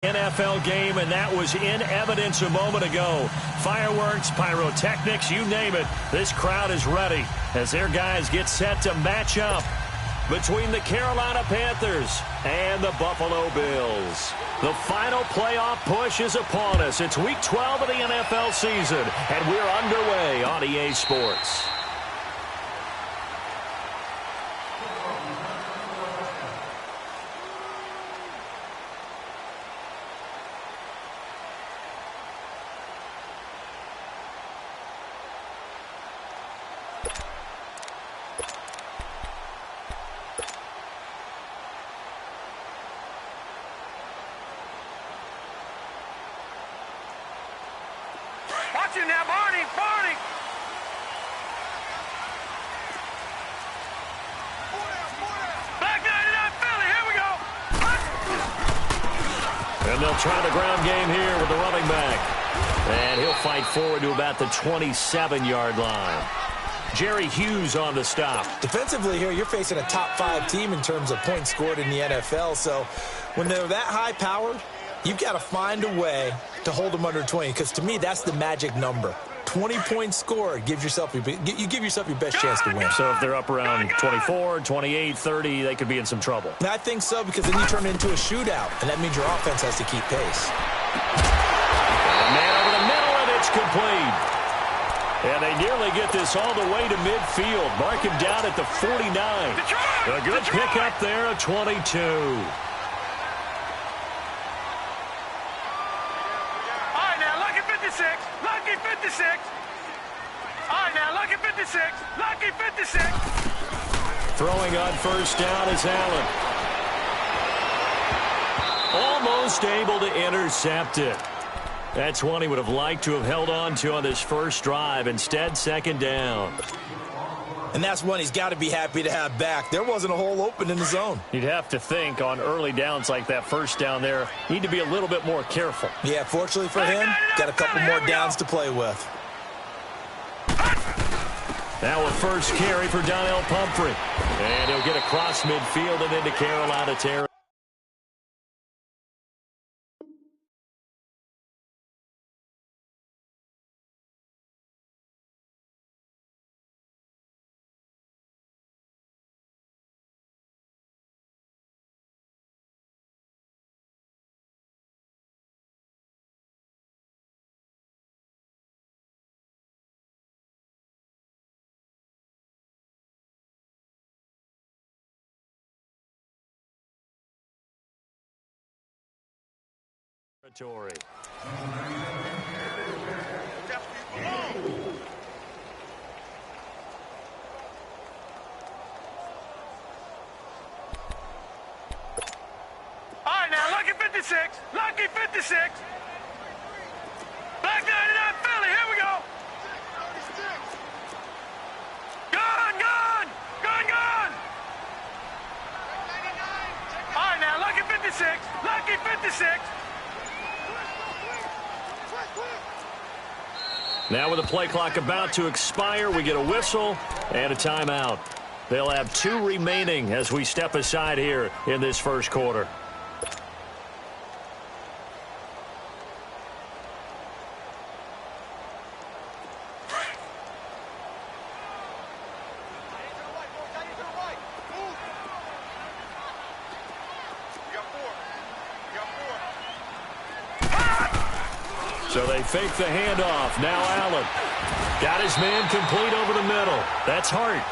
NFL game, and that was in evidence a moment ago. Fireworks, pyrotechnics, you name it. This crowd is ready as their guys get set to match up between the Carolina Panthers and the Buffalo Bills. The final playoff push is upon us. It's Week 12 of the NFL season, and we're underway on EA Sports. Watching now, Barney! Back 99 Philly, here we go! And they'll try the ground game here with the running back. And he'll fight forward to about the 27-yard line. Jerry Hughes on the stop. Defensively here, you're facing a top-5 team in terms of points scored in the NFL. So when they're that high-powered, you've got to find a way to hold them under 20, because to me, that's the magic number. 20 points scored, you give yourself your best chance to win. So if they're up around 24, 28, 30, they could be in some trouble. And I think so, because then you turn it into a shootout, and that means your offense has to keep pace. Man over the middle, and it's complete. And they nearly get this all the way to midfield. Mark him down at the 49. A good pickup there, a 22. Lucky 56. All right, now, lucky 56. Lucky 56. Throwing on first down is Allen. Almost able to intercept it. That's one he would have liked to have held on to on this first drive. Instead, second down. And that's one he's got to be happy to have back. There wasn't a hole open in the zone. You'd have to think on early downs like that first down there, need to be a little bit more careful. Yeah, fortunately for him, got a couple more downs to play with. Now a first carry for Donnell Pumphrey. And he'll get across midfield and into Carolina territory. Territory. All right, now, lucky 56. Lucky 56. Back 99 Philly, here we go. Gone! All right, now, lucky 56. Lucky 56. Now with the play clock about to expire, we get a whistle and a timeout. They'll have 2 remaining as we step aside here in this first quarter. So they fake the handoff. Now Allen. Got his man complete over the middle. That's Hart.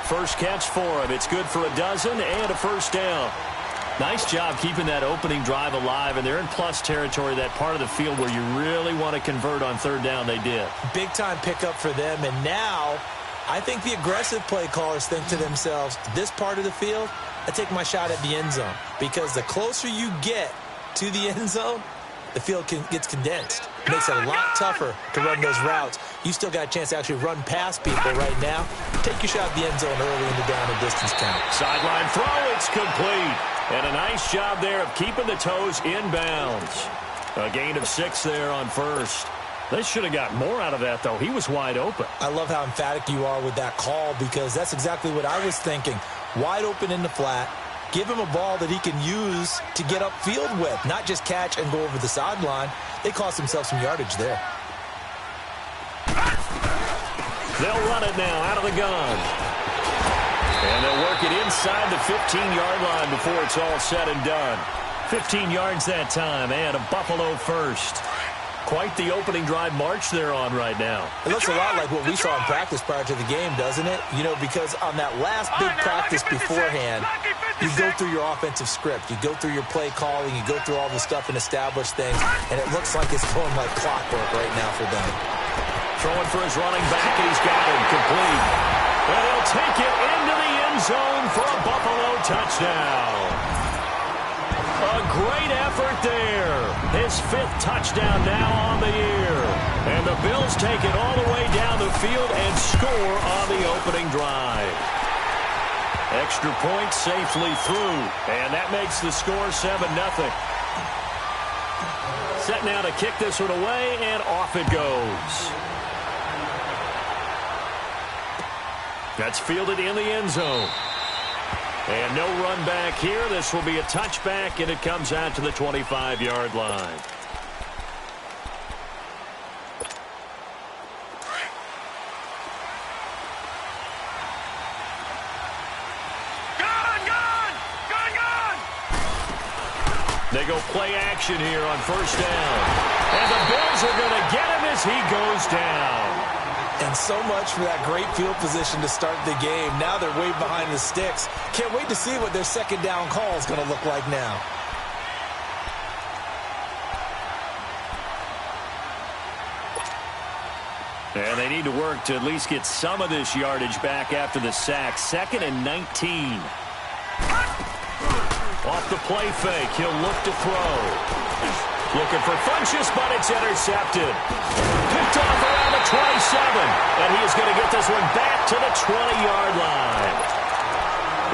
First catch for him. It's good for a dozen and a first down. Nice job keeping that opening drive alive, and they're in plus territory, that part of the field where you really want to convert on third down. They did. Big-time pickup for them, and now I think the aggressive play callers think to themselves, this part of the field, I take my shot at the end zone, because the closer you get to the end zone, the field gets condensed. It makes it a lot tougher to run those routes. You still got a chance to actually run past people right now. Take your shot at the end zone early in the down and distance count. Sideline throw, it's complete. And a nice job there of keeping the toes inbounds. A gain of 6 there on first. They should have got more out of that, though. He was wide open. I love how emphatic you are with that call, because that's exactly what I was thinking. Wide open in the flat. Give him a ball that he can use to get upfield with, not just catch and go over the sideline. They cost themselves some yardage there. They'll run it now out of the gun. And they'll work it inside the 15-yard line before it's all said and done. 15 yards that time, and a Buffalo first. Quite the opening drive march they're on right now. It looks a lot like what we saw in practice prior to the game, doesn't it? You know, because on that last big practice beforehand, you go through your offensive script. You go through your play calling. You go through all the stuff and establish things. And it looks like it's going like clockwork right now for them. Throwing for his running back, and he's got him complete. And he'll take it into the end zone for a Buffalo touchdown. A great effort there. His 5th touchdown now on the year. And the Bills take it all the way down the field and score on the opening drive. Extra point safely through. And that makes the score 7-0. Set now to kick this one away, and off it goes. That's fielded in the end zone. And no run back here. This will be a touchback, and it comes out to the 25-yard line. They go play action here on first down. And the Bills are going to get him as he goes down. And so much for that great field position to start the game. Now they're way behind the sticks. Can't wait to see what their second down call is going to look like now. And they need to work to at least get some of this yardage back after the sack. 2nd and 19. Off the play fake, he'll look to throw. Looking for Funchess, but it's intercepted. Picked off around the 27. And he is going to get this one back to the 20-yard line.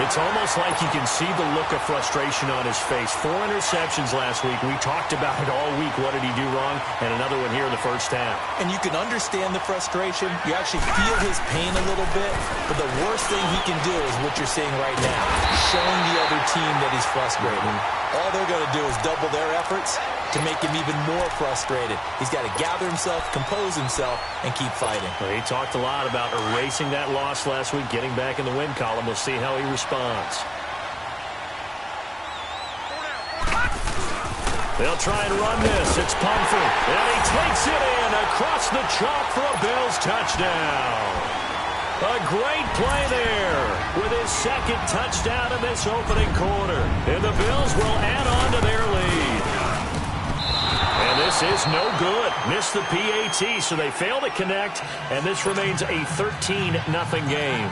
It's almost like you can see the look of frustration on his face. 4 interceptions last week. We talked about it all week. What did he do wrong? And another one here in the first half. And you can understand the frustration. You actually feel his pain a little bit. But the worst thing he can do is what you're seeing right now. Showing the other team that he's frustrated. All they're going to do is double their efforts to make him even more frustrated. He's got to gather himself, compose himself, and keep fighting. Well, he talked a lot about erasing that loss last week, getting back in the win column. We'll see how he responds. They'll try and run this. It's Pumphrey. And he takes it in across the chalk for a Bills touchdown. A great play there with his 2nd touchdown in this opening quarter. And the Bills will add on to their lead. And this is no good. Missed the PAT, so they fail to connect, and this remains a 13-0 game.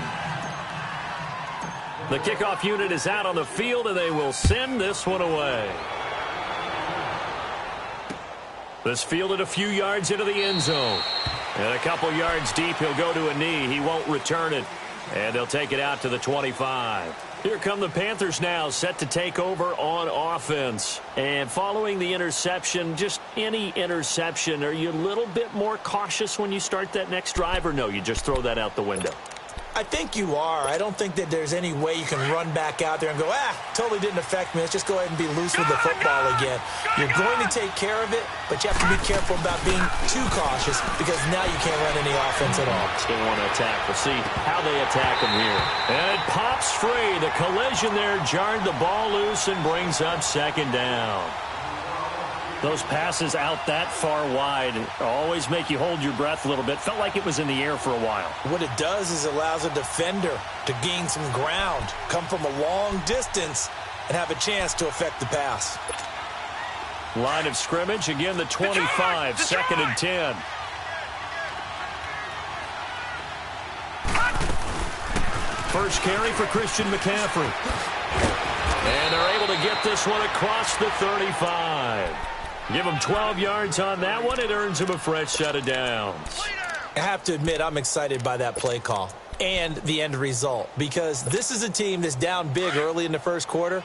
The kickoff unit is out on the field, and they will send this one away. This fielded a few yards into the end zone. And a couple yards deep, he'll go to a knee. He won't return it, and they'll take it out to the 25. Here come the Panthers now, set to take over on offense. And following the interception, just any interception, are you a little bit more cautious when you start that next drive, or no, you just throw that out the window? I think you are. I don't think that there's any way you can run back out there and go, totally didn't affect me. Let's just go ahead and be loose with the football again. You're going to take care of it, but you have to be careful about being too cautious because now you can't run any offense at all. Still want to attack. We'll see how they attack him here. And it pops free. The collision there jarred the ball loose and brings up 2nd down. Those passes out that far wide always make you hold your breath a little bit. Felt like it was in the air for a while. What it does is allows a defender to gain some ground, come from a long distance, and have a chance to affect the pass. Line of scrimmage, again the 25, 2nd and 10. First carry for Christian McCaffrey. And they're able to get this one across the 35. Give him 12 yards on that one. It earns him a fresh set of downs. I have to admit, I'm excited by that play call and the end result because this is a team that's down big early in the first quarter,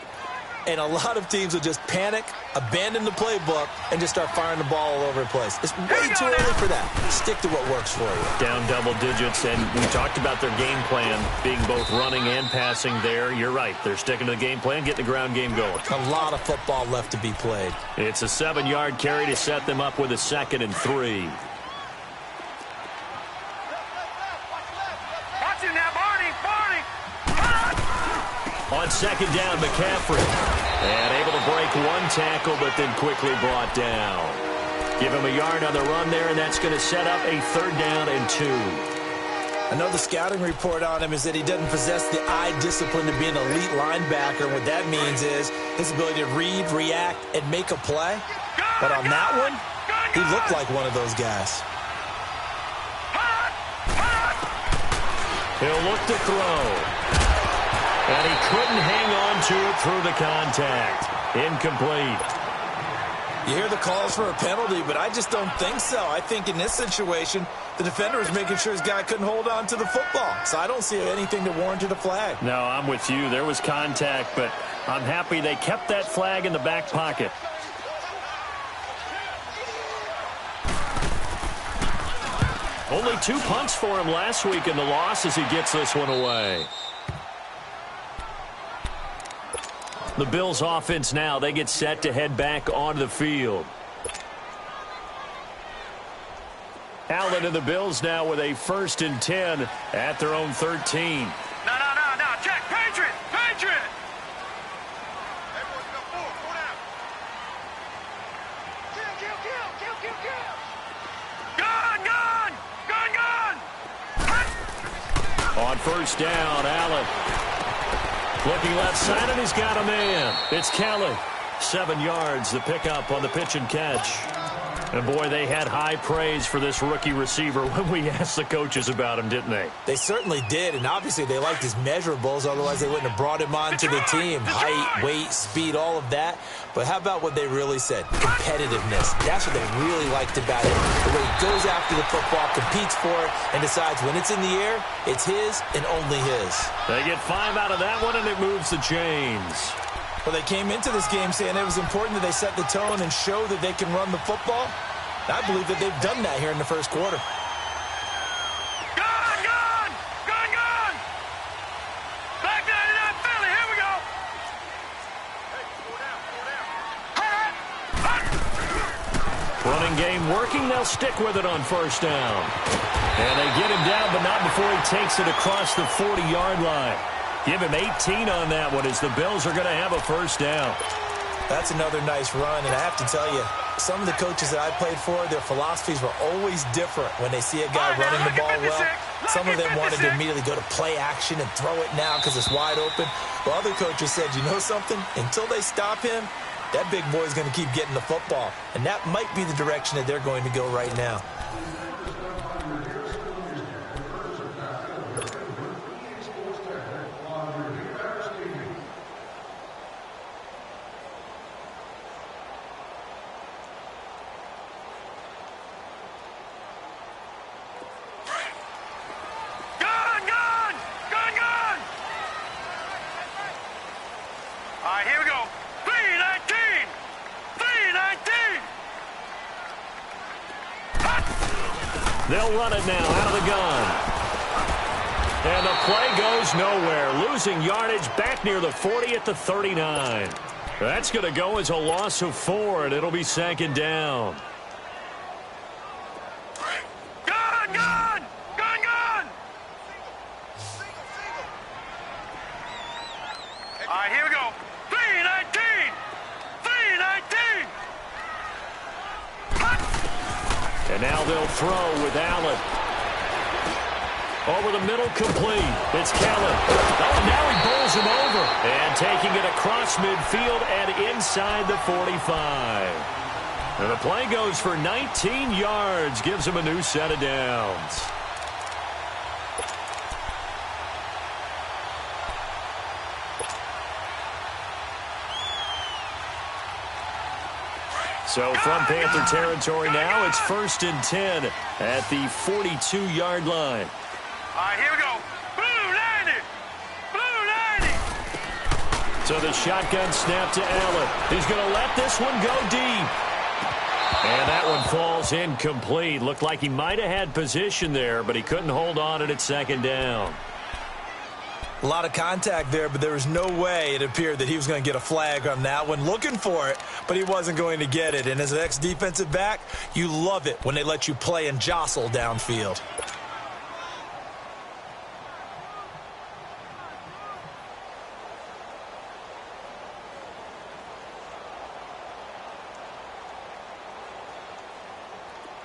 And a lot of teams will just panic, abandon the playbook, and just start firing the ball all over the place. It's way too early for that. Stick to what works for you. Down double digits, and we talked about their game plan being both running and passing there. You're right. They're sticking to the game plan, getting the ground game going. A lot of football left to be played. It's a 7-yard carry to set them up with a 2nd and 3. Watch him now, Barney. On 2nd down, McCaffrey. And able to break one tackle, but then quickly brought down. Give him a yard on the run there, and that's going to set up a 3rd down and 2. I know the scouting report on him is that he doesn't possess the eye discipline to be an elite linebacker. And what that means is his ability to read, react, and make a play. But on that one, he looked like one of those guys. He'll look to throw. And he couldn't hang on to it through the contact. Incomplete. You hear the calls for a penalty, but I just don't think so. I think in this situation, the defender was making sure his guy couldn't hold on to the football. So I don't see anything that warranted a flag. No, I'm with you. There was contact, but I'm happy they kept that flag in the back pocket. Only 2 punts for him last week in the loss as he gets this one away. The Bills offense now, they get set to head back onto the field. Allen and the Bills now with a 1st and 10 at their own 13. No. Check. Patriot. Kill. On 1st down, Allen. Looking left side, and he's got a man. It's Kelly. 7 yards, the pickup on the pitch and catch. And, boy, they had high praise for this rookie receiver when we asked the coaches about him, didn't they? They certainly did, and obviously they liked his measurables. Otherwise, they wouldn't have brought him onto the team. Height, weight, speed, all of that. But how about what they really said? Competitiveness. That's what they really liked about him. The way he goes after the football, competes for it, and decides when it's in the air, it's his and only his. They get 5 out of that one, and it moves the chains. Well, they came into this game saying it was important that they set the tone and show that they can run the football. I believe that they've done that here in the first quarter. Gun! Back 99 Philly, here we go. Running game working, they'll stick with it on 1st down. And they get him down, but not before he takes it across the 40-yard line. Give him 18 on that one as the Bills are going to have a 1st down. That's another nice run, and I have to tell you, some of the coaches that I played for, their philosophies were always different when they see a guy running the ball well. Some of them wanted to immediately go to play action and throw it now because it's wide open. But other coaches said, you know something? Until they stop him, that big boy's going to keep getting the football. And that might be the direction that they're going to go right now. All right, here we go. 319. They'll run it now out of the gun. And the play goes nowhere. Losing yardage back near the 40 at the 39. That's going to go as a loss of 4, and it'll be 2nd down. Gun! All right, here we go. 319. And now they'll throw with Allen. Over the middle, complete. It's Kelly. Oh, now he bowls him over. And taking it across midfield and inside the 45. And the play goes for 19 yards. Gives him a new set of downs. So from Panther territory now, it's 1st and 10 at the 42-yard line. All right, here we go. Blue 90. So the shotgun snap to Allen. He's going to let this one go deep. And that one falls incomplete. Looked like he might have had position there, but he couldn't hold on at second down. A lot of contact there, but there was no way it appeared that he was going to get a flag on that one. Looking for it, but he wasn't going to get it. And as an ex-defensive back, you love it when they let you play and jostle downfield.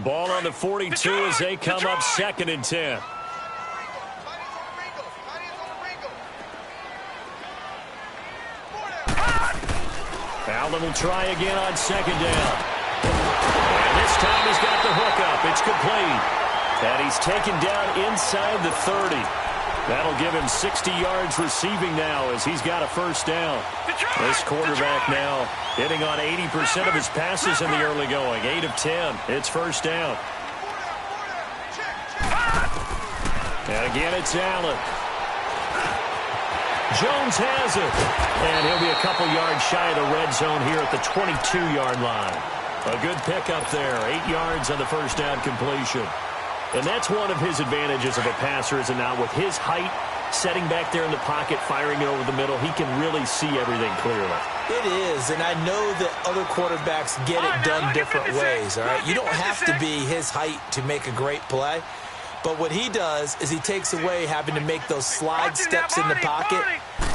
Ball on the 42 as they come up 2nd and 10. Allen will try again on 2nd down. And this time he's got the hookup. It's complete. And he's taken down inside the 30. That'll give him 60 yards receiving now as he's got a first down. This quarterback now hitting on 80% of his passes in the early going. 8 of 10. It's first down. And again, it's Allen. Jones has it. And he'll be a couple yards shy of the red zone here at the 22-yard line. A good pickup there. 8 yards on the first down completion. And that's one of his advantages of a passer, is it not? With his height, setting back there in the pocket, firing it over the middle, he can really see everything clearly. It is, and I know that other quarterbacks get it done different ways, all right? You don't have to be his height to make a great play. But what he does is he takes away having to make those slide steps in the pocket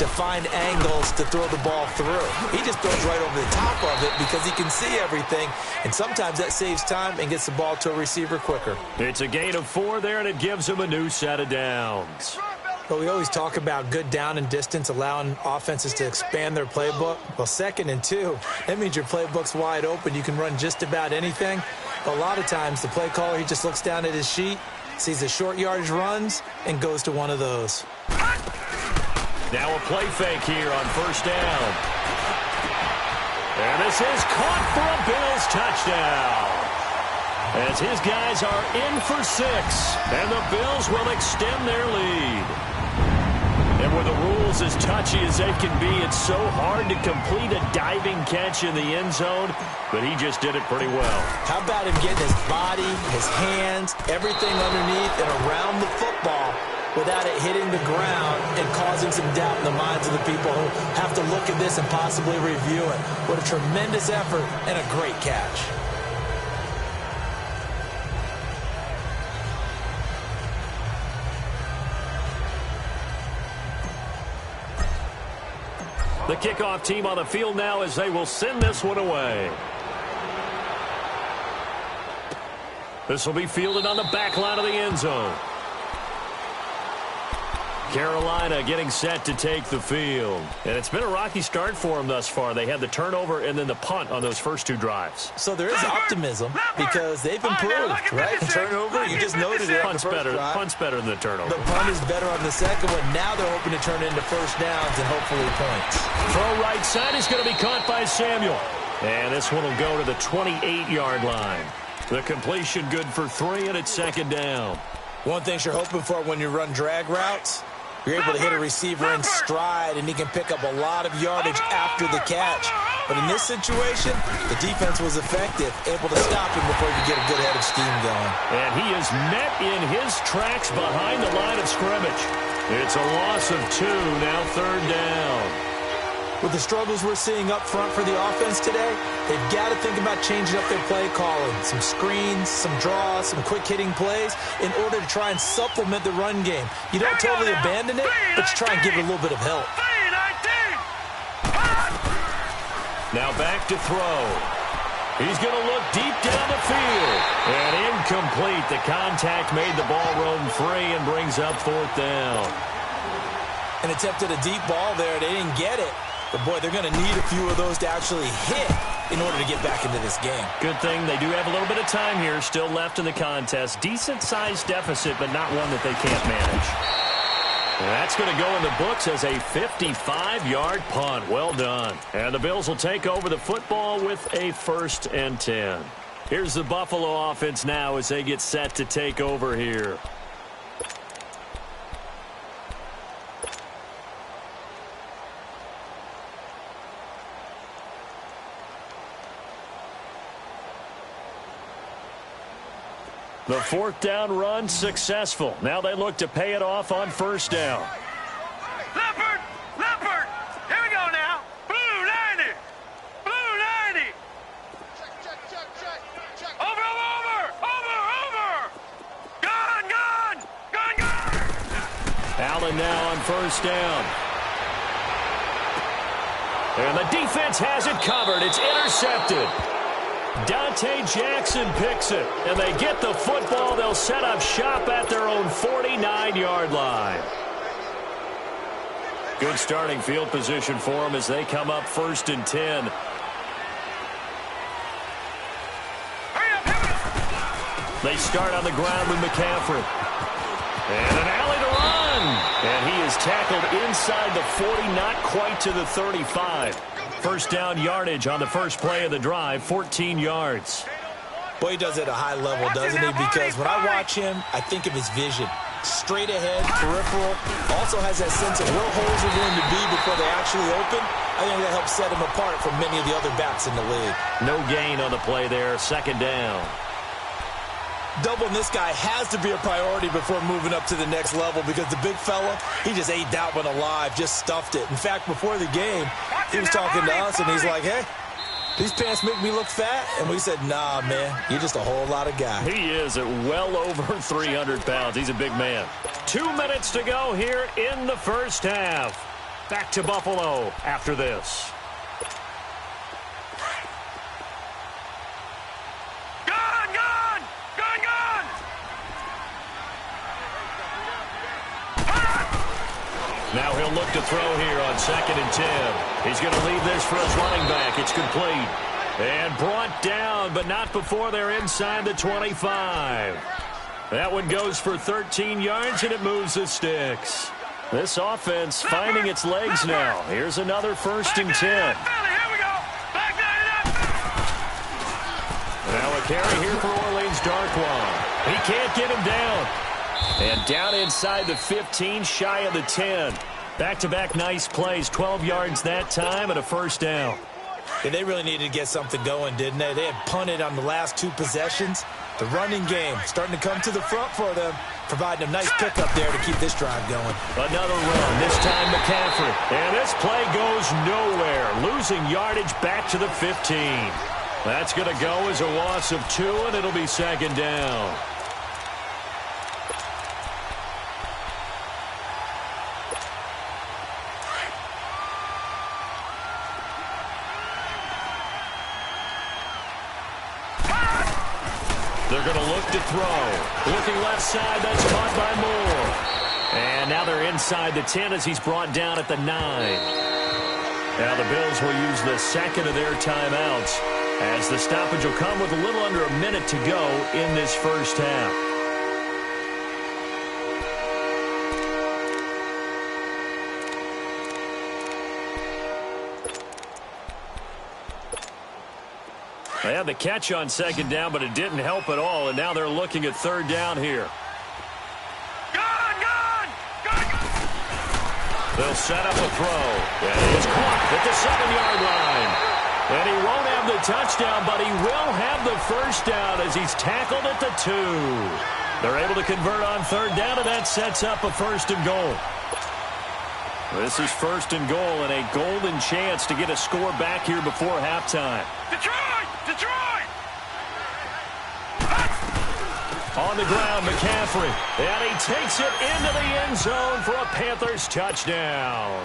to find angles to throw the ball through. He just throws right over the top of it because he can see everything, and sometimes that saves time and gets the ball to a receiver quicker. It's a gain of 4 there, and it gives him a new set of downs. But we always talk about good down and distance, allowing offenses to expand their playbook. Well, 2nd and 2, that means your playbook's wide open. You can run just about anything. But a lot of times, the play caller, he just looks down at his sheet, sees the short yardage runs, and goes to one of those. Now a play fake here on first down. And this is caught for a Bills touchdown. As his guys are in for 6, and the Bills will extend their lead. And with the rules as touchy as they can be, it's so hard to complete a diving catch in the end zone, but he just did it pretty well. How about him getting his body, his hands, everything underneath and around the football without it hitting the ground and causing some doubt in the minds of the people who have to look at this and possibly review it. What a tremendous effort and a great catch. The kickoff team on the field now as they will send this one away. This will be fielded on the back line of the end zone. Carolina getting set to take the field. And it's been a rocky start for them thus far. They had the turnover and then the punt on those first 2 drives. So there is optimism because they've improved, right? The turnover, you just noted it. Punt's better than the turnover. The punt is better on the second one. Now they're hoping to turn into first downs and hopefully points. Throw right side is going to be caught by Samuel. And this one will go to the 28-yard line. The completion good for 3, and it's second down. One thing you're hoping for when you run drag routes, you're able to hit a receiver in stride, and he can pick up a lot of yardage after the catch. But in this situation, the defense was effective, able to stop him before he could get a good head of steam going. And he is met in his tracks behind the line of scrimmage. It's a loss of 2, now third down. With the struggles we're seeing up front for the offense today, they've got to think about changing up their play calling. Some screens, some draws, some quick-hitting plays in order to try and supplement the run game. You don't totally abandon it, but you try and give it a little bit of help. Now back to throw. He's going to look deep down the field. And incomplete. The contact made the ball roam free and brings up 4th down. And attempted a deep ball there. They didn't get it. But, boy, they're going to need a few of those to actually hit in order to get back into this game. Good thing they do have a little bit of time here still left in the contest. Decent-sized deficit, but not one that they can't manage. And that's going to go in the books as a 55-yard punt. Well done. And the Bills will take over the football with a 1st and 10. Here's the Buffalo offense now as they get set to take over here. The fourth down run successful. Now they look to pay it off on first down. Leopard! Leopard! Here we go now. Blue 90! Blue 90! Over, over, over! Over, over! Gun, gun! Gun, gun! Allen now on first down. And the defense has it covered. It's intercepted. Dante Jackson picks it, and they get the football. They'll set up shop at their own 49-yard line. Good starting field position for them as they come up 1st and 10. They start on the ground with McCaffrey. And an alley to run. And he is tackled inside the 40, not quite to the 35. First down yardage on the first play of the drive, 14 yards. Boy, he does it at a high level, doesn't he? Because when I watch him, I think of his vision. Straight ahead, peripheral. Also has that sense of where holes are going to be before they actually open. I think that helps set him apart from many of the other backs in the league. No gain on the play there, 2nd down. Doubling this guy has to be a priority before moving up to the next level because the big fella, he just ate that one alive, just stuffed it. In fact, before the game, he was talking to us, and he's like, hey, these pants make me look fat. And we said, nah, man, you're just a whole lot of guy. He is at well over 300 pounds. He's a big man. 2 minutes to go here in the first half. Back to Buffalo after this. Now he'll look to throw here on 2nd and 10. He's going to leave this for his running back. It's complete. And brought down, but not before they're inside the 25. That one goes for 13 yards, and it moves the sticks. This offense finding its legs now. Here's another 1st and 10. Now a carry here for Orleans Darkwan. He can't get him down. And down inside the 15, shy of the 10. Back-to-back nice plays, 12 yards that time and a 1st down. Yeah, they really needed to get something going, didn't they? They had punted on the last 2 possessions. The running game starting to come to the front for them, providing a nice pickup there to keep this drive going. Another run, this time McCaffrey. And this play goes nowhere, losing yardage back to the 15. That's going to go as a loss of 2, and it'll be 2nd down. They're going to look to throw. Looking left side, that's caught by Moore. And now they're inside the 10 as he's brought down at the 9. Now the Bills will use the 2nd of their timeouts as the stoppage will come with a little under a minute to go in this first half. They had the catch on 2nd down, but it didn't help at all, and now they're looking at 3rd down here. They'll set up a throw. And it's caught at the 7-yard line. And he won't have the touchdown, but he will have the 1st down as he's tackled at the 2. They're able to convert on 3rd down, and that sets up a 1st and goal. This is 1st and goal and a golden chance to get a score back here before halftime. Detroit! Detroit! On the ground, McCaffrey. And he takes it into the end zone for a Panthers touchdown.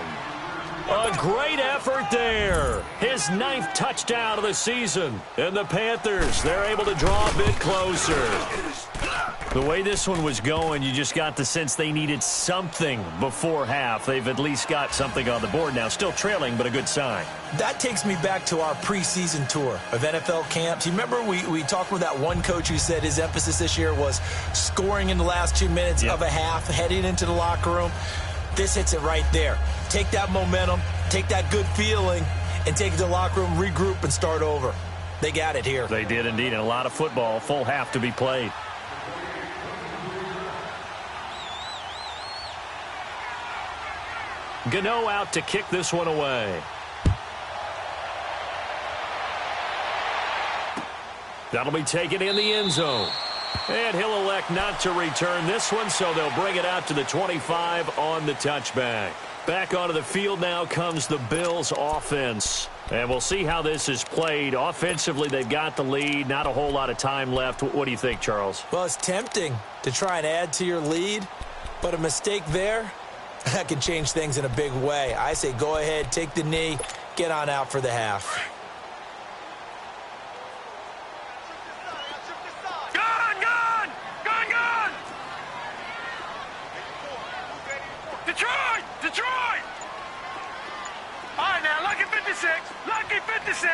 A great effort there. His 9th touchdown of the season. And the Panthers, they're able to draw a bit closer. The way this one was going, you just got the sense they needed something before half. They've at least got something on the board now. Still trailing, but a good sign. That takes me back to our preseason tour of NFL camps. You remember we talked with that one coach who said his emphasis this year was scoring in the last 2 minutes of a half, heading into the locker room. This hits it right there. Take that momentum, take that good feeling, and take it to the locker room, regroup, and start over. They got it here. They did indeed, and a lot of football, full half to be played. Gano out to kick this one away. That'll be taken in the end zone. And he'll elect not to return this one, so they'll bring it out to the 25 on the touchback. Back onto the field now comes the Bills offense. And we'll see how this is played. Offensively, they've got the lead. Not a whole lot of time left. What do you think, Charles? Well, it's tempting to try and add to your lead, but a mistake there, that can change things in a big way. I say go ahead, take the knee, get on out for the half. Detroit! All right, now, lucky 56. Lucky 56.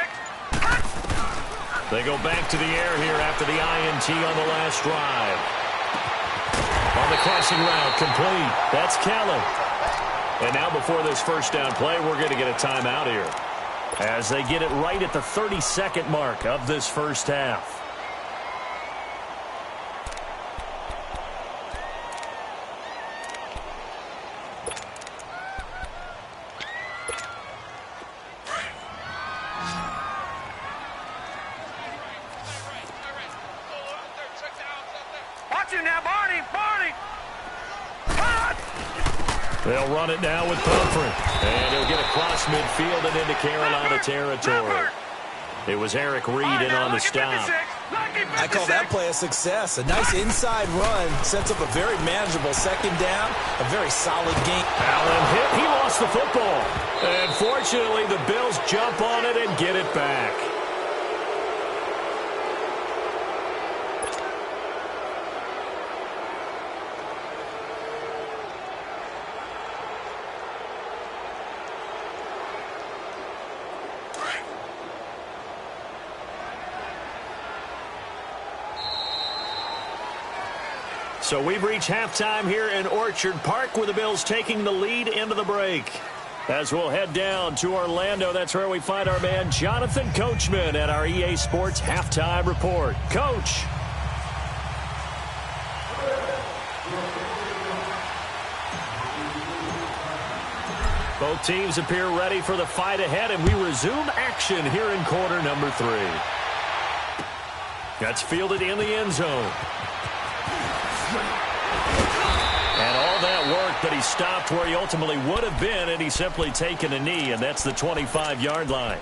They go back to the air here after the INT on the last drive. On the crossing route, complete. That's Kelly. And now before this first down play, we're going to get a timeout here, as they get it right at the 30-second mark of this first half. They'll run it now with Pumphrey. And he'll get across midfield and into Carolina territory. It was Eric Reed in on the stop. I call that play a success. A nice inside run sets up a very manageable second down, a very solid game. Allen hit. He lost the football. And fortunately, the Bills jump on it and get it back. So we've reached halftime here in Orchard Park, with the Bills taking the lead into the break. As we'll head down to Orlando, that's where we find our man Jonathan Coachman at our EA Sports Halftime Report. Coach. Both teams appear ready for the fight ahead, and we resume action here in quarter number 3. That's fielded in the end zone. And all that work, but he stopped where he ultimately would have been, and he's simply taken a knee, and that's the 25-yard line.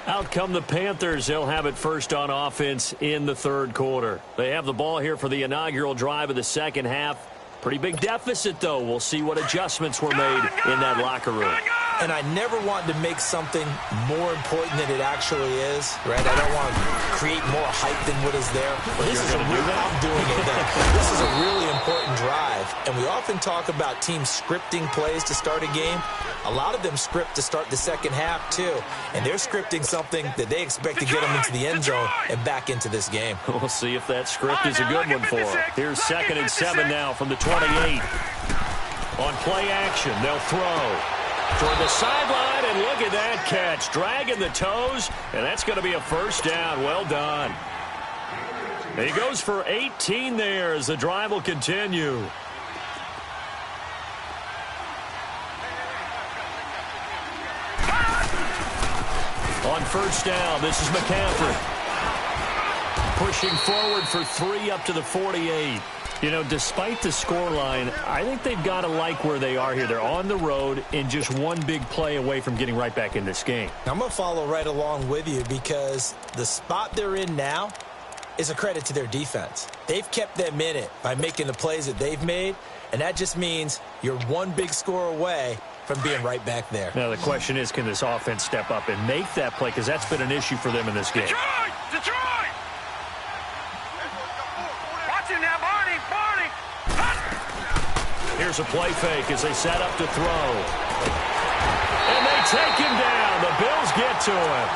Out come the Panthers. They'll have it first on offense in the third quarter. They have the ball here for the inaugural drive of the second half. Pretty big deficit, though. We'll see what adjustments were made in that locker room. And I never want to make something more important than it actually is, right? I don't want to create more hype than what is there. But this is I'm doing it. This is a really important drive. And we often talk about teams scripting plays to start a game. A lot of them script to start the second half, too. And they're scripting something that they expect to get them into the end zone and back into this game. We'll see if that script is a good one for them. Here's 2nd and 7 now from the 28. On play action, they'll throw toward the sideline, and look at that catch. Dragging the toes, and that's going to be a first down. Well done. He goes for 18 there as the drive will continue. On first down, this is McCaffrey. Pushing forward for 3 up to the 48. You know, despite the scoreline, I think they've got to like where they are here. They're on the road and just one big play away from getting right back in this game. I'm going to follow right along with you, because the spot they're in now is a credit to their defense. They've kept them in it by making the plays that they've made, and that just means you're one big score away from being right back there. Now, the question is, can this offense step up and make that play? Because that's been an issue for them in this game. Detroit! Watch him now, Barney! Here's a play fake as they set up to throw. And they take him down. The Bills get to him.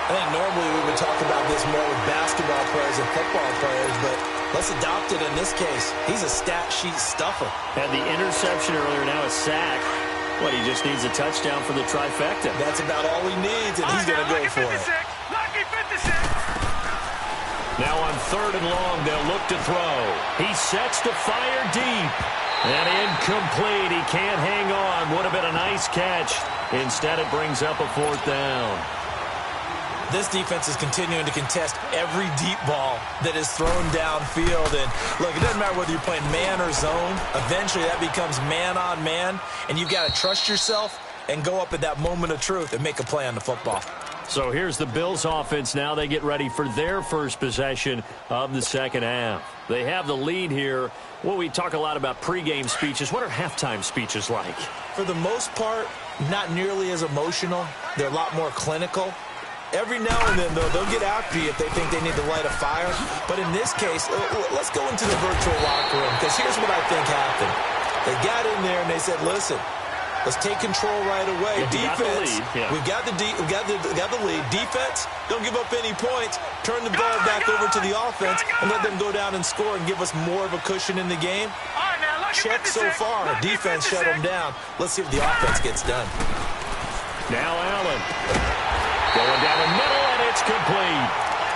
I think normally we would talk about this more with basketball players and football players, but let's adopt it in this case. He's a stat sheet stuffer. Had the interception earlier, now a sack. What, he just needs a touchdown for the trifecta. That's about all he needs, and he's going to go for it. Lucky 56. Now on 3rd and long, they'll look to throw. He sets to fire deep. And incomplete. He can't hang on. Would have been a nice catch. Instead, it brings up a 4th down. This defense is continuing to contest every deep ball that is thrown downfield. And look, it doesn't matter whether you're playing man or zone. Eventually, that becomes man on man. And you've got to trust yourself and go up at that moment of truth and make a play on the football. So here's the Bills offense now. They get ready for their first possession of the second half. They have the lead here. Well, we talk a lot about pregame speeches. What are halftime speeches like? For the most part, not nearly as emotional. They're a lot more clinical. Every now and then, though, they'll get after you if they think they need to light a fire. But in this case, let's go into the virtual locker room, because here's what I think happened. They got in there and they said, listen, let's take control right away. Defense, we've got the lead. Defense, don't give up any points. Turn the ball back over to the offense and let them go down and score and give us more of a cushion in the game. Check so far. Defense shut them down. Let's see if the offense gets done. Now Allen. Going down the middle, and it's complete.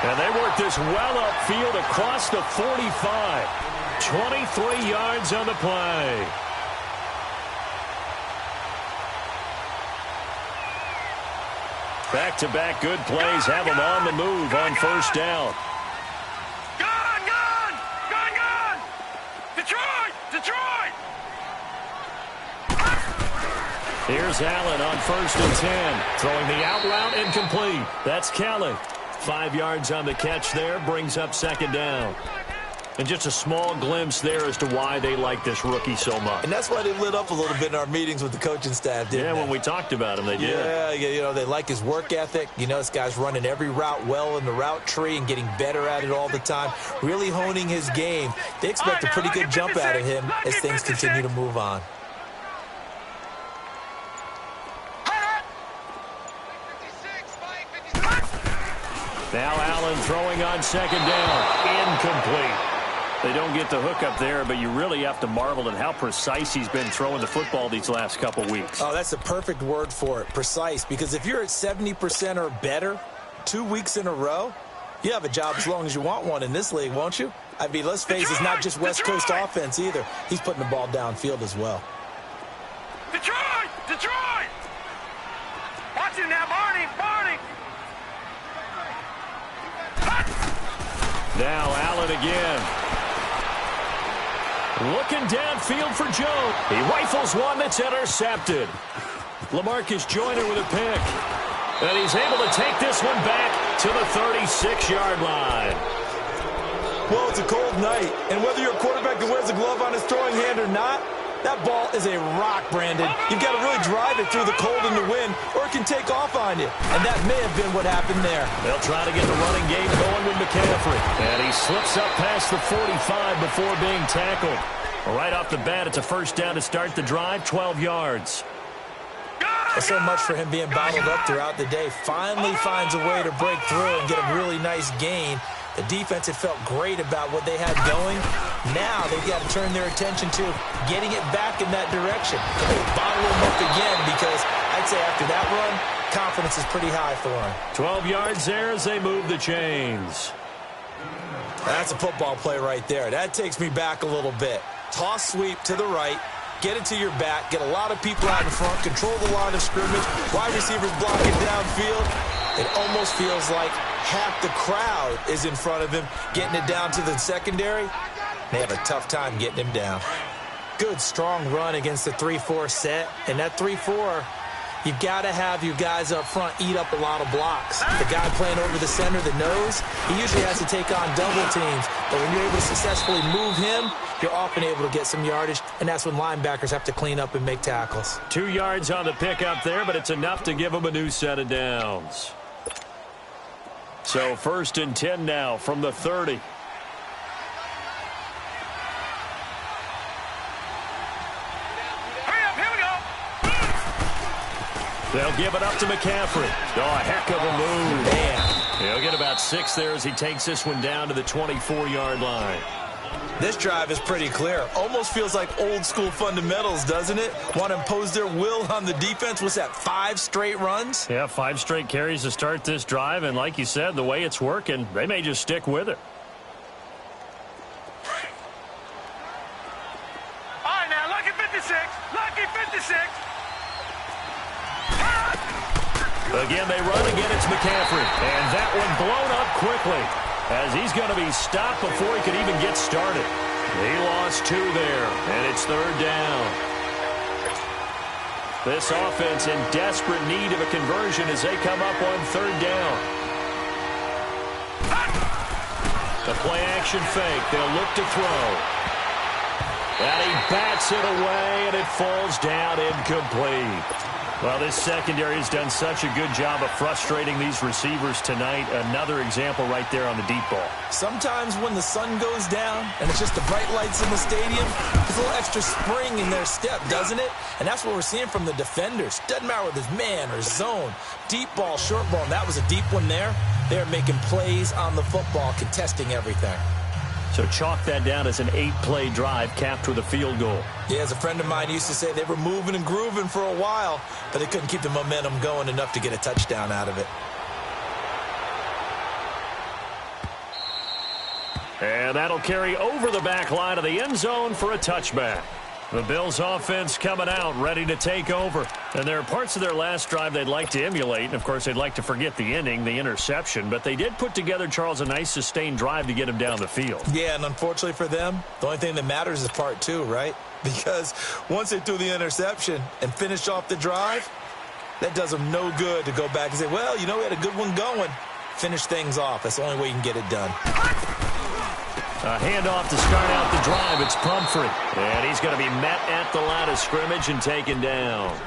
And they work this well upfield across the 45. 23 yards on the play. Back-to-back good plays have them on the move on first down. Gone! Detroit! Here's Allen on 1st and 10. Throwing the out route incomplete. That's Kelly. 5 yards on the catch there. Brings up second down. And just a small glimpse there as to why they like this rookie so much. And that's why they lit up a little bit in our meetings with the coaching staff, didn't they? When we talked about him, they did. Yeah, you know, they like his work ethic. You know, this guy's running every route well in the route tree and getting better at it all the time, really honing his game. They expect a pretty good jump out of him as things continue to move on. Now Allen throwing on second down. Incomplete. They don't get the hook up there, but you really have to marvel at how precise he's been throwing the football these last couple weeks. Oh, that's the perfect word for it, precise. Because if you're at 70% or better 2 weeks in a row, you have a job as long as you want one in this league, won't you? I mean, let's face it, it's not just West Coast offense either. He's putting the ball downfield as well. Detroit! Watch him now, Barney! Now Allen again. Looking downfield for Joe. He rifles one that's intercepted. LaMarcus Joyner with a pick. And he's able to take this one back to the 36-yard line. Well, it's a cold night, and whether you're a quarterback that wears a glove on his throwing hand or not, that ball is a rock, Brandon. You've got to really drive it through the cold and the wind, or it can take off on you. And that may have been what happened there. They'll try to get the running game going with McCaffrey. And he slips up past the 45 before being tackled. Right off the bat, it's a first down to start the drive, 12 yards. So much for him being bottled up throughout the day. Finally finds a way to break through and get a really nice gain. The defense had felt great about what they had going. Now they've got to turn their attention to getting it back in that direction. Bottle him up again, because I'd say after that run, confidence is pretty high for him. 12 yards there as they move the chains. That's a football play right there. That takes me back a little bit. Toss sweep to the right. Get it to your back. Get a lot of people out in front. Control the line of scrimmage. Wide receivers blocking downfield. It almost feels like half the crowd is in front of him, getting it down to the secondary. They have a tough time getting him down. Good, strong run against the 3-4 set. And that 3-4, you've got to have your guys up front eat up a lot of blocks. The guy playing over the center, the nose, he usually has to take on double teams. But when you're able to successfully move him, you're often able to get some yardage, and that's when linebackers have to clean up and make tackles. 2 yards on the pickup there, but it's enough to give them a new set of downs. So 1st and 10 now from the 30. Hurry up, here we go. They'll give it up to McCaffrey. Oh, a heck of a move. Man. He'll get about 6 there as he takes this one down to the 24-yard line. This drive is pretty clear. Almost feels like old school fundamentals, doesn't it? Want to impose their will on the defense. What's that, 5 straight runs? Yeah, 5 straight carries to start this drive. And like you said, the way it's working, they may just stick with it. All right, now, lucky 56. Lucky 56. Again, they run. Again, it's McCaffrey. And that one blown up quickly as he's going to be stopped before he could even get started. He lost 2 there, and it's 3rd down. This offense in desperate need of a conversion as they come up on 3rd down. The play-action fake. They'll look to throw. And he bats it away, and it falls down incomplete. Well, this secondary has done such a good job of frustrating these receivers tonight. Another example right there on the deep ball. Sometimes when the sun goes down and it's just the bright lights in the stadium, there's a little extra spring in their step, doesn't it? And that's what we're seeing from the defenders. Doesn't matter whether it's man or zone, deep ball, short ball, and that was a deep one there. They're making plays on the football, contesting everything. So chalk that down as an 8-play drive capped with a field goal. Yeah, as a friend of mine used to say, they were moving and grooving for a while, but they couldn't keep the momentum going enough to get a touchdown out of it. And that'll carry over the back line of the end zone for a touchback. The Bills offense coming out, ready to take over. And there are parts of their last drive they'd like to emulate. And, of course, they'd like to forget the ending, the interception. But they did put together, Charles, a nice sustained drive to get him down the field. Yeah, and unfortunately for them, the only thing that matters is part 2, right? Because once they threw the interception and finished off the drive, that does them no good to go back and say, well, you know, we had a good one going. Finish things off. That's the only way you can get it done. A handoff to start out the drive. It's Pumphrey. And he's going to be met at the line of scrimmage and taken down.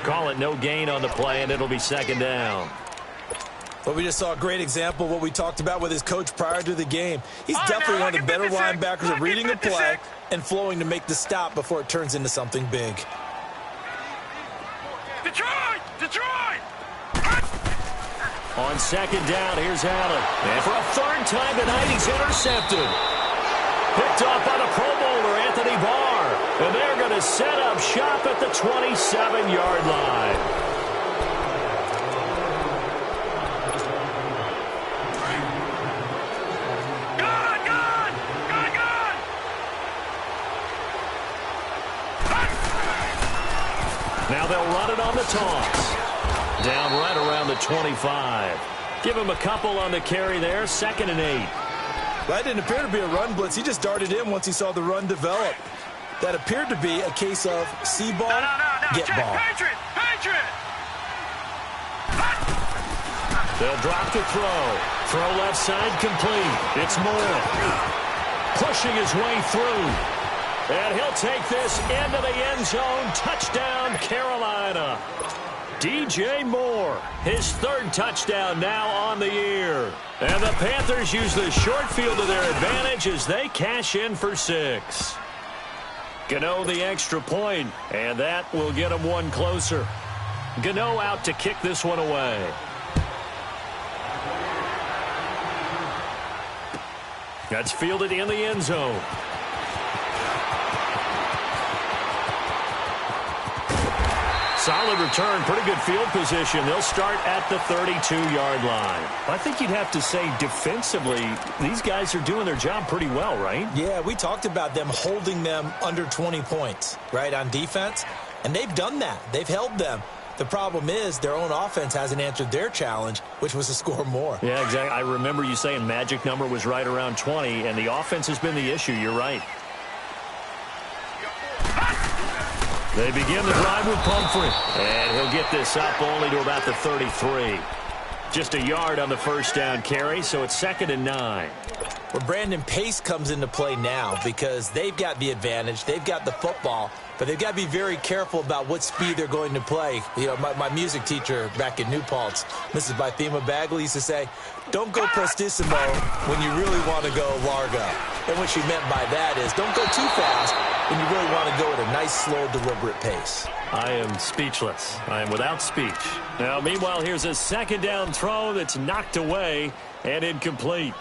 Call it no gain on the play, and it'll be 2nd down. Well, we just saw a great example of what we talked about with his coach prior to the game. He's definitely one of the better linebackers at reading a play and flowing to make the stop before it turns into something big. Detroit! Detroit! On 2nd down, here's Allen. And for a 3rd time tonight, he's intercepted. Picked off by the Pro Bowler, Anthony Barr. And they're going to set up shop at the 27-yard line. Gone! Gone! Gone! Gone! Now they'll run it on the toss. Down right around the 25. Give him a couple on the carry there. 2nd and 8. That didn't appear to be a run blitz. He just darted in once he saw the run develop. That appeared to be a case of see ball, get Check. ball. Patriot! Patriot! They'll drop to throw. Throw left side complete. It's Moore. Pushing his way through. And he'll take this into the end zone. Touchdown, Carolina. DJ Moore, his 3rd touchdown now on the year. And the Panthers use the short field to their advantage as they cash in for 6. Gano the extra point, and that will get them one closer. Gano out to kick this one away. That's fielded in the end zone. Solid return, pretty good field position. They'll start at the 32-yard line. I think you'd have to say defensively, these guys are doing their job pretty well, right? Yeah, we talked about them holding them under 20 points, right, on defense. And they've done that. They've held them. The problem is their own offense hasn't answered their challenge, which was to score more. Yeah, exactly. I remember you saying magic number was right around 20, and the offense has been the issue. You're right. They begin the drive with Pumphrey. And he'll get this up only to about the 33. Just a yard on the 1st down carry, so it's 2nd and 9. Well, Brandon, pace comes into play now because they've got the advantage. They've got the football, but they've got to be very careful about what speed they're going to play. You know, my music teacher back in New Paltz, Mrs. Bythema Bagley, used to say, don't go prestissimo when you really want to go largo. And what she meant by that is don't go too fast when you really want to go at a nice, slow, deliberate pace. I am speechless. I am without speech. Now, meanwhile, here's a 2nd down throw that's knocked away and incomplete.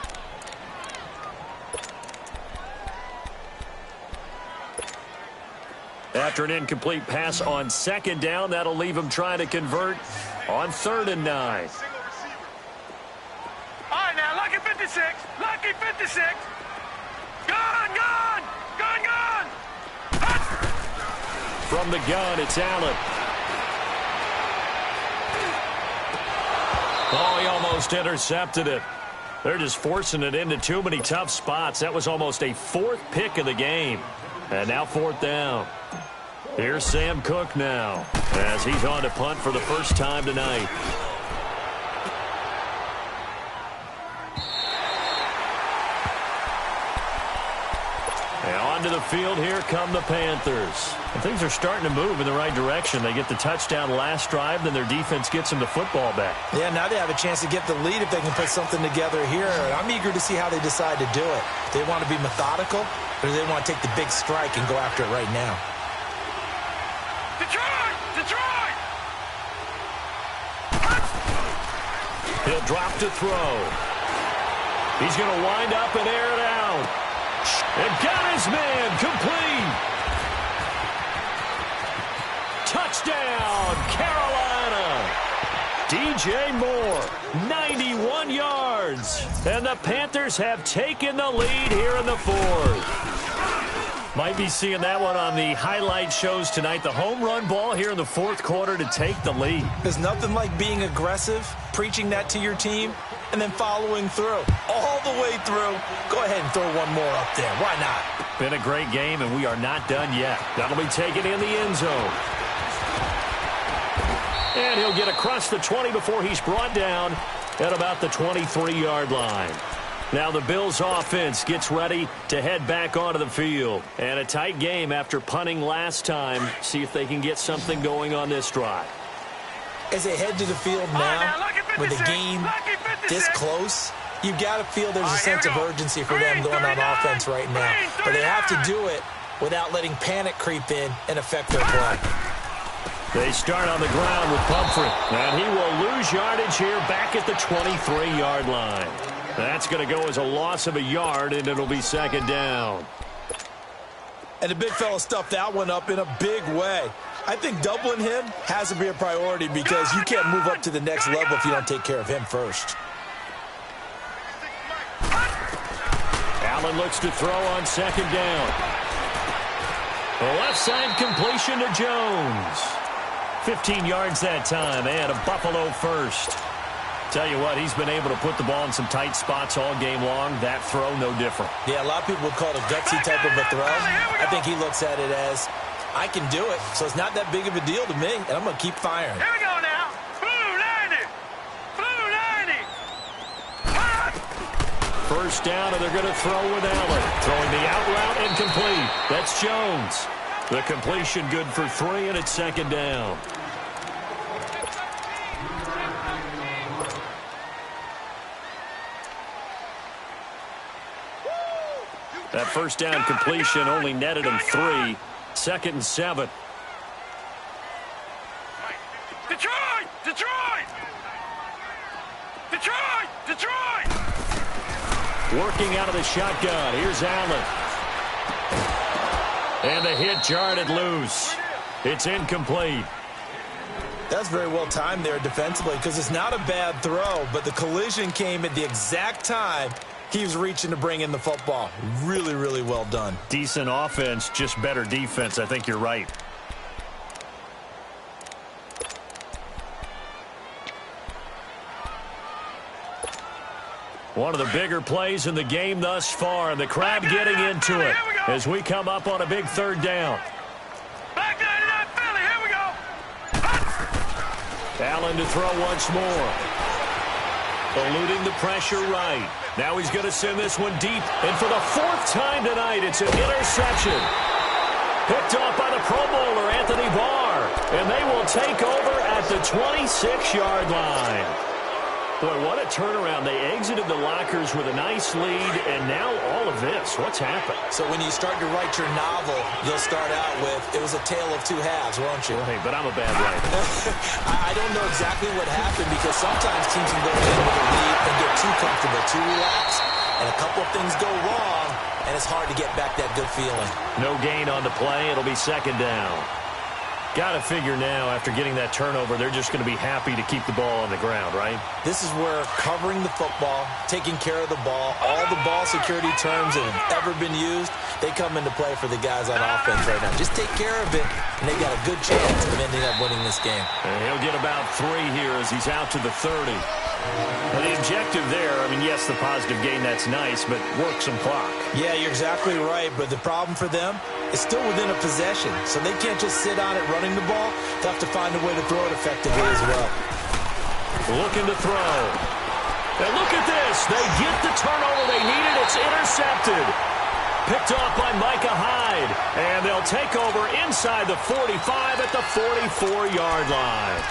After an incomplete pass on 2nd down, that'll leave him trying to convert on 3rd and 9. All right, now, lucky 56. Lucky 56. Gone, gone, gone, gone. From the gun, it's Allen. Oh, he almost intercepted it. They're just forcing it into too many tough spots. That was almost a fourth pick of the game. And now fourth down. Here's Sam Cook now as he's on to punt for the first time tonight. And onto the field, here come the Panthers. And things are starting to move in the right direction. They get the touchdown last drive, then their defense gets them the football back. Yeah, now they have a chance to get the lead if they can put something together here. And I'm eager to see how they decide to do it. Do they want to be methodical, or do they want to take the big strike and go after it right now? Detroit! Detroit! He'll drop to throw. He's going to wind up and air it out. And got his man complete. Touchdown, Carolina. DJ Moore, 91 yards. And the Panthers have taken the lead here in the fourth. Might be seeing that one on the highlight shows tonight. The home run ball here in the fourth quarter to take the lead. There's nothing like being aggressive, preaching that to your team, and then following through. All the way through. Go ahead and throw one more up there. Why not? Been a great game, and we are not done yet. That'll be taken in the end zone. And he'll get across the 20 before he's brought down at about the 23-yard line. Now the Bills offense gets ready to head back onto the field. And a tight game after punting last time. See if they can get something going on this drive. As they head to the field now, with the game this close, you've got to feel there's a sense of urgency for them going on offense right now. But they have to do it without letting panic creep in and affect their play. They start on the ground with Pumphrey. And he will lose yardage here back at the 23-yard line. That's going to go as a loss of a yard, and it'll be second down. And the big fella stuffed that one up in a big way. I think doubling him has to be a priority because you can't move up to the next level if you don't take care of him first. Allen looks to throw on second down. The left side completion to Jones. 15 yards that time, and a Buffalo first. Tell you what, he's been able to put the ball in some tight spots all game long. That throw, no different. Yeah, a lot of people would call it a gutsy type of a throw. I think he looks at it as, I can do it, so it's not that big of a deal to me, and I'm going to keep firing. Here we go now. Blue 90. Blue 90. First down, and they're going to throw with Allen. Throwing the out route incomplete. That's Jones. The completion good for 3, and it's second down. That first down completion only netted him 3. Second and 7. Detroit! Detroit! Detroit! Detroit! Working out of the shotgun. Here's Allen. And the hit jarred it loose. It's incomplete. That's very well timed there defensively because it's not a bad throw, but the collision came at the exact time he was reaching to bring in the football. Really, really well done. Decent offense, just better defense. I think you're right. One of the bigger plays in the game thus far, and the crowd getting into it as we come up on a big third down. Back 99 Philly, here we go. Allen to throw once more. Eluding the pressure right. Now he's going to send this one deep, and for the 4th time tonight, it's an interception. Picked off by the Pro Bowler, Anthony Barr, and they will take over at the 26-yard line. Boy, what a turnaround. They exited the lockers with a nice lead, and now all of this. What's happened? So when you start to write your novel, you'll start out with, it was a tale of two halves, won't you? Hey, but I'm a bad writer. I don't know exactly what happened because sometimes teams can go in with a lead and get too comfortable, too relaxed, and a couple of things go wrong, and it's hard to get back that good feeling. No gain on the play. It'll be second down. Got to figure now, after getting that turnover, they're just going to be happy to keep the ball on the ground, right? This is where covering the football, taking care of the ball, all the ball security terms that have ever been used, they come into play for the guys on offense right now. Just take care of it, and they got a good chance of ending up winning this game. And he'll get about 3 here as he's out to the 30. And the objective there, I mean, yes, the positive gain, that's nice, but work some clock. Yeah, you're exactly right, but the problem for them is still within a possession, so they can't just sit on it running the ball. They'll have to find a way to throw it effectively as well. Looking to throw. And look at this. They get the turnover they needed. It's intercepted. Picked off by Micah Hyde. And they'll take over inside the 45 at the 44-yard line.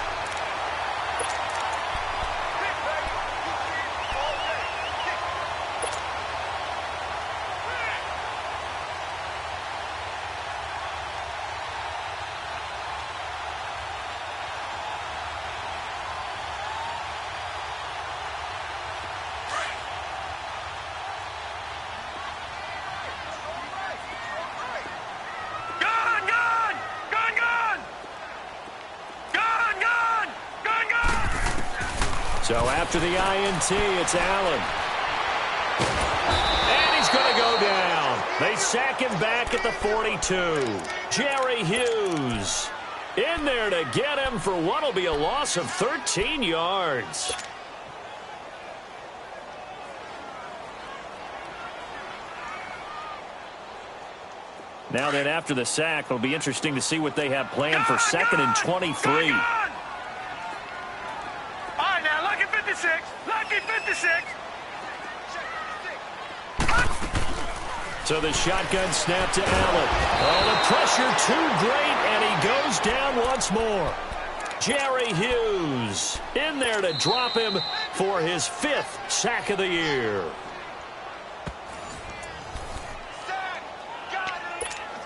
So after the INT, it's Allen. And he's going to go down. They sack him back at the 42. Jerry Hughes in there to get him for what will be a loss of 13 yards. Now then, after the sack, it'll be interesting to see what they have planned for 2nd and 23. Lucky 56. So the shotgun snap to Allen. Oh, the pressure too great, and he goes down once more. Jerry Hughes in there to drop him for his 5th sack of the year.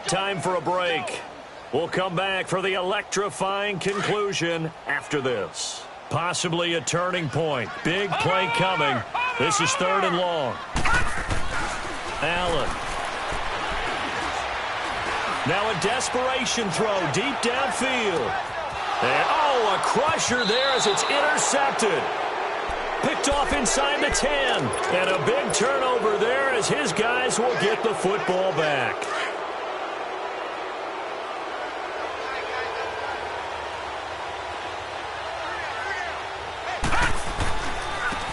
Time for a break. We'll come back for the electrifying conclusion after this. Possibly a turning point. Big play coming. This is 3rd and long. Allen. Now a desperation throw deep downfield. And, oh, a crusher there as it's intercepted. Picked off inside the 10. And a big turnover there as his guys will get the football back.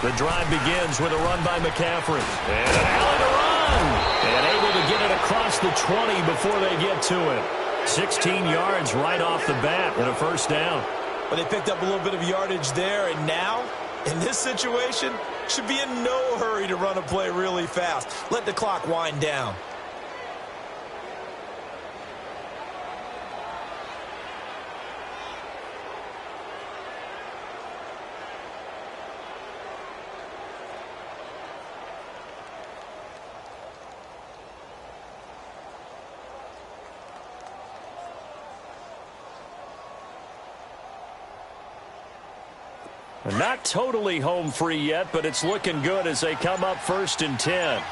The drive begins with a run by McCaffrey. And Allen to run. And able to get it across the 20 before they get to it. 16 yards right off the bat and a 1st down. Well, they picked up a little bit of yardage there, and now, in this situation, should be in no hurry to run a play really fast. Let the clock wind down. Not totally home free yet, but it's looking good as they come up 1st and 10.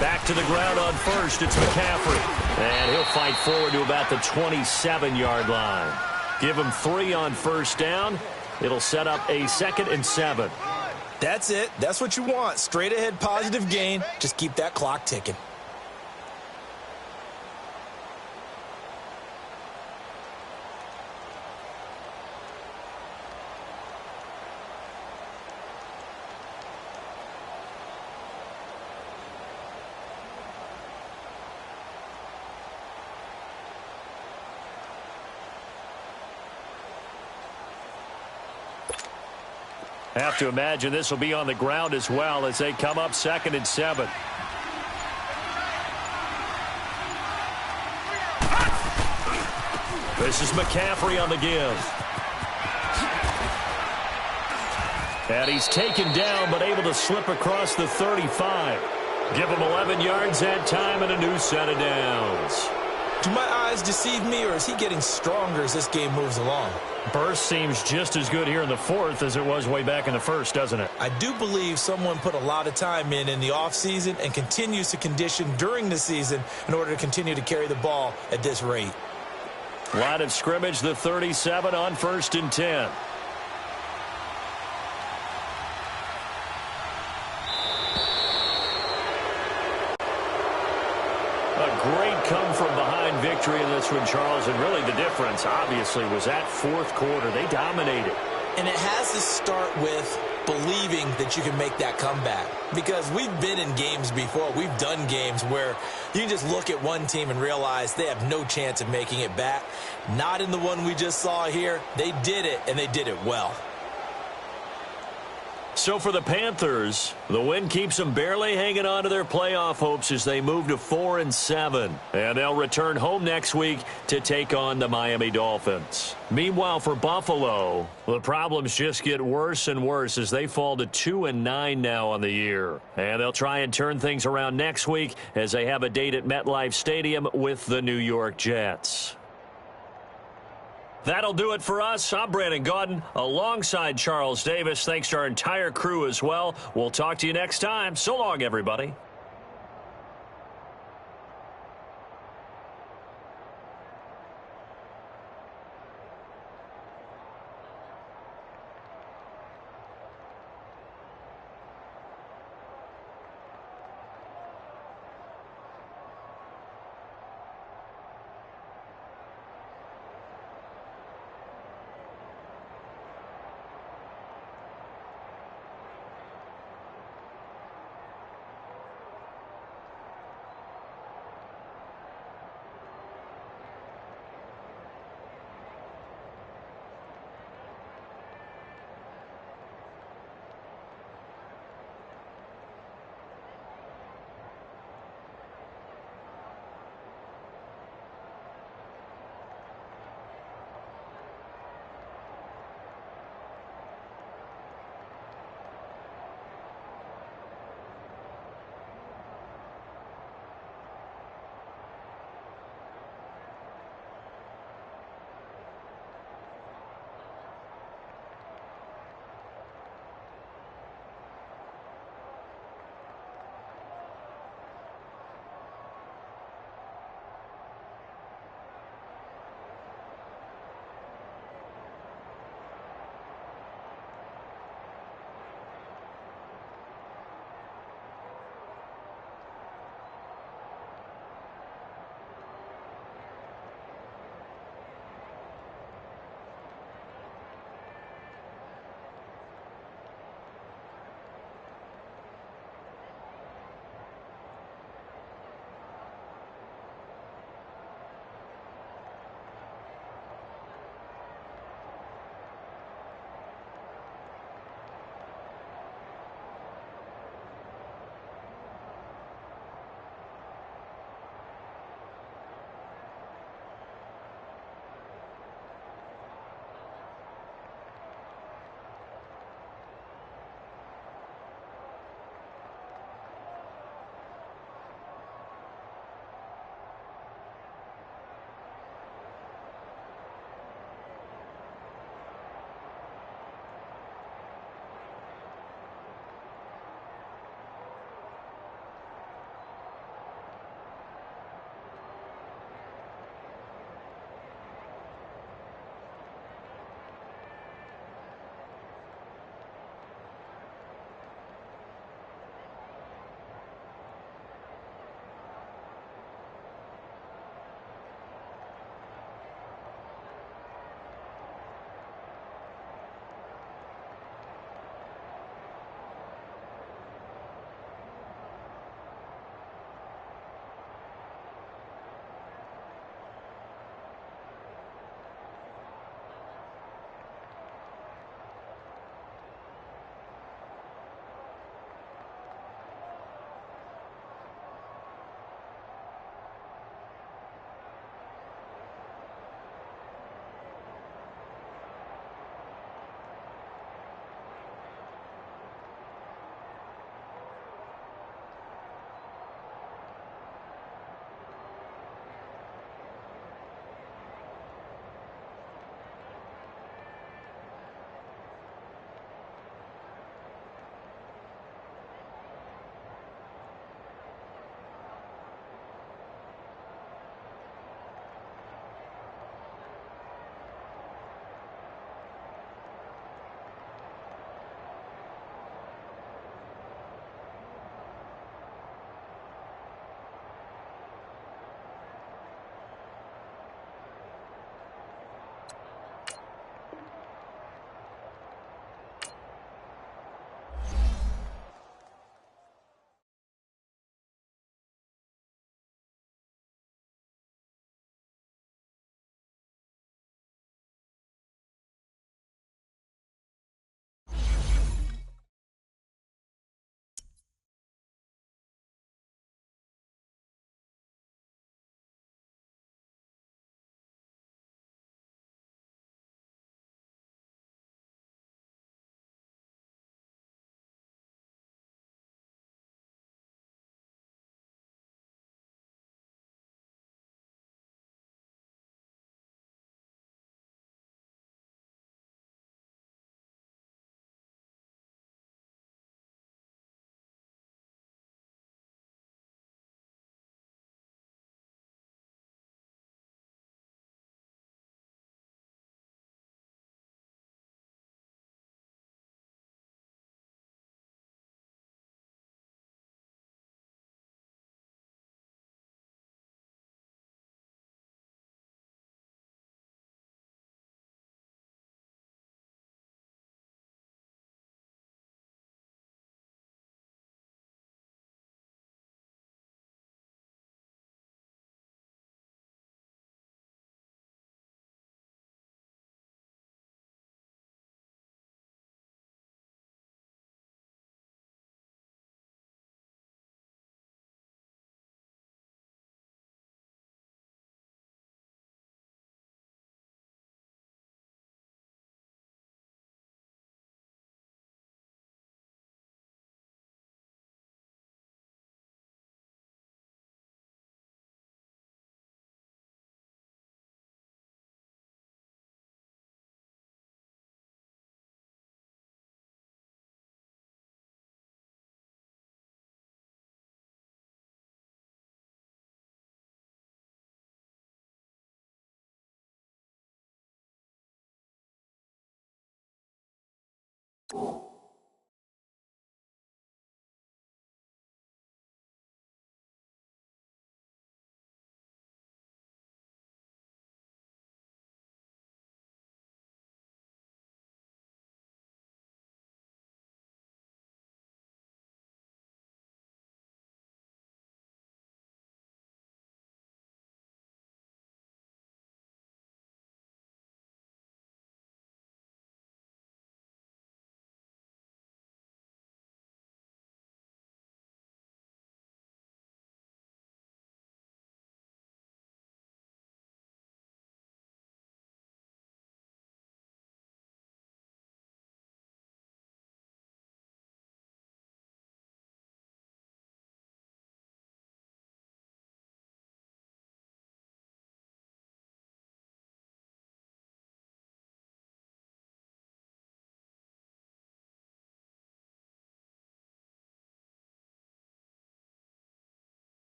Back to the ground on 1st, it's McCaffrey. And he'll fight forward to about the 27-yard line. Give him 3 on 1st down. It'll set up a 2nd and 7. That's it. That's what you want. Straight ahead positive gain. Just keep that clock ticking. Have to imagine this will be on the ground as well as they come up 2nd and 7. This is McCaffrey on the give. And he's taken down but able to slip across the 35. Give him 11 yards that time and a new set of downs. Do my eyes deceive me, or is he getting stronger as this game moves along? Burst seems just as good here in the 4th as it was way back in the 1st, doesn't it? I do believe someone put a lot of time in the offseason and continues to condition during the season in order to continue to carry the ball at this rate. Line of scrimmage, the 37 on 1st and 10. A great come-from-behind victory in this one, Charles, and really the difference, obviously, was that fourth quarter. They dominated. And it has to start with believing that you can make that comeback. Because we've been in games before. We've done games where you can just look at one team and realize they have no chance of making it back. Not in the one we just saw here. They did it, and they did it well. So for the Panthers, the win keeps them barely hanging on to their playoff hopes as they move to 4-7. And they'll return home next week to take on the Miami Dolphins. Meanwhile, for Buffalo, the problems just get worse and worse as they fall to 2-9 now on the year. And they'll try and turn things around next week as they have a date at MetLife Stadium with the New York Jets. That'll do it for us. I'm Brandon Gaudin alongside Charles Davis. Thanks to our entire crew as well. We'll talk to you next time. So long, everybody.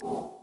you